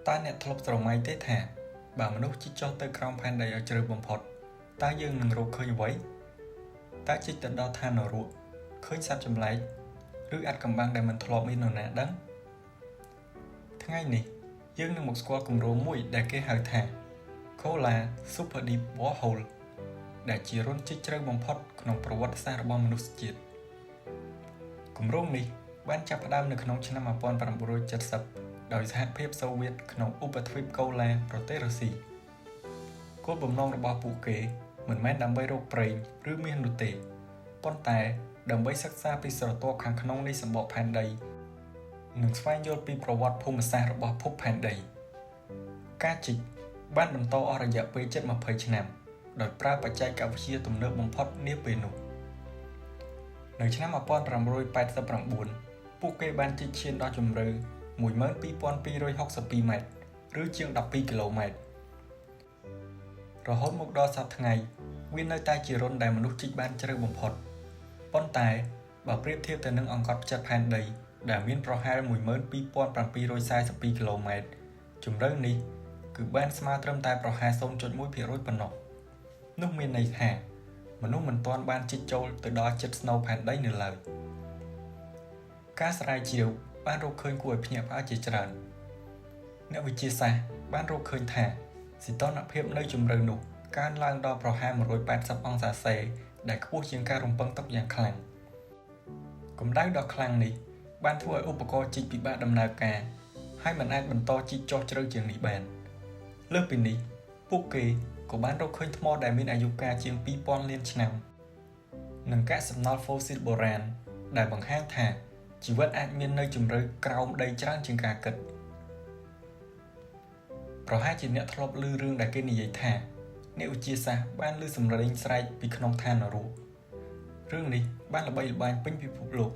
taអ្នកធ្លាប់ស្រមៃទេថាបើមនុស្សជិះចុះទៅក្រោមផែនដីឲ្យជ្រៅបំផុតតើយើងនឹងរកឃើញអ្វីតើជិះទៅដល់ឋាននរកឃើញសត្វចម្លែកឬអាចកំបាំងដែលមិនធ្លាប់មាននរណាដឹងថ្ងៃនេះយើងនឹងមកស្គាល់គម្រោងមួយដែលគេហៅថា Kola Super Deep Borehole ដែលជារន្ធជិះជ្រៅបំផុតក្នុងប្រវត្តិសាស្ត្ររបស់មនុស្សជាតិគម្រោងនេះបានចាប់ផ្ដើមនៅក្នុងឆ្នាំ1970ដោយសហភាពសូវៀតក្នុងឧបទ្វីបកូឡាប្រទេសរុស្ស៊ីគោលបំណងរបស់ពួកគេមិនមែនដើម្បីរកប្រេងឬមាសនោះទេប៉ុន្តែដើម្បីសិក្សាពីស្រទាប់ខាងក្នុងនៃសម្បកផែនដីនិងស្វែងយល់ពីប្រវត្តិភូមិសាស្ត្ររបស់ភពផែនដីការជីកបានបន្តអស់រយៈពេលជិត20ឆ្នាំដោយប្រើបច្ចេកវិទ្យាទំនើបបំផុតនាពេលនោះនៅឆ្នាំ1989ពួកគេបានជីកឈានដល់ជម្រៅ 12,262 ម៉ែត្រឬជាង12គីឡូម៉ែត្ររហូតមកដល់សប្តាហ៍ថ្ងៃវានៅតែជារន្ធដែលមនុស្សជីកបានជ្រៅបំផុតប៉ុន្តែបើប្រៀបធៀបទៅនឹងអង្កត់ផ្ចិតផែនដីដែលមានប្រហែល 12,742 គីឡូម៉ែត្រជម្រៅនេះគឺបានស្មើត្រឹមតែប្រហែល 0.1% ប៉ុណ្ណោះនោះមានន័យថាមនុស្សមិនទាន់បានជីកចូលទៅដល់ជិតស្នូលផែនដីនៅឡើយការស្រាវជ្រាវបានរកឃើញគួរឲ្យភ្ញាក់ផ្អើលជាច្រើនអ្នកវិទ្យាសាស្ត្របានរកឃើញថាសីតុណ្ហភាពនៅជម្រៅនោះកើនឡើងដល់ប្រហែល180អង្សាសេដែលខ្ពស់ជាងការរំពឹងទុកយ៉ាងខ្លាំងកម្ដៅដ៏ខ្លាំងនេះបានធ្វើឲ្យឧបករណ៍ជីកពិបាកដំណើរការហើយមិនអាចបន្តជីកចុះជ្រៅជាងនេះបានលើសពីនេះពួកគេក៏បានរកឃើញថ្មដែលមានអាយុកាលជាង 2000 លានឆ្នាំនិងកាកសំណល់ហ្វូស៊ីលបុរាណដែលបង្ហាញថាជីវិតអាចមាននៅជម្រៅក្រោមដីច្រើនជាងការគិតប្រហែលជាអ្នកធ្លាប់ឮរឿងដែលគេនិយាយថាអ្នកវិទ្យាសាស្ត្របានឮសំឡេងស្រែកពីក្នុងឋាននរករឿងនេះបានល្បីល្បាញពេញពិភពលោក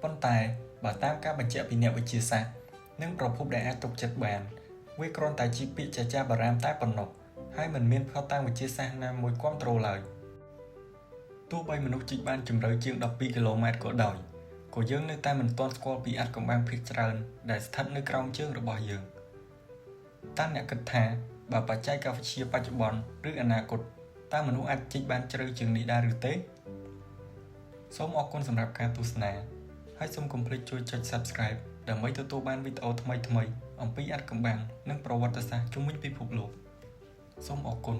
ប៉ុន្តែបើតាមការបញ្ជាក់ពីអ្នកវិទ្យាសាស្ត្រនិងប្រភពដែលអាចទុកចិត្តបានវាគ្រាន់តែជាពាក្យចចាមបារាមតែប៉ុណ្ណោះហើយមិនមានភស្តុតាងវិទ្យាសាស្ត្រណាមួយគាំទ្រឡើយទោះបីមនុស្សជីកបានជម្រៅជាង12គីឡូម៉ែត្រក៏ដោយក៏យើងនៅតែមិនទាន់ស្គាល់ពីអាថ៌កំបាំងភាគច្រើនដែលស្ថិតនៅក្រោមជើងរបស់យើងតើអ្នកគិតថាបើបច្ចេកវិទ្យាបច្ចុប្បន្នឬអនាគតតើមនុស្សអាចជីកបានជ្រៅជាងនេះដែរឬទេសូមអរគុណសម្រាប់ការទស្សនាហើយសូមកុំភ្លេចជួយចុច Subscribe ដើម្បីទទួលបានវីដេអូថ្មីៗអំពីអាថ៌កំបាំងនិងប្រវត្តិសាស្ត្រជុំវិញពិភពលោកសូមអរគុណ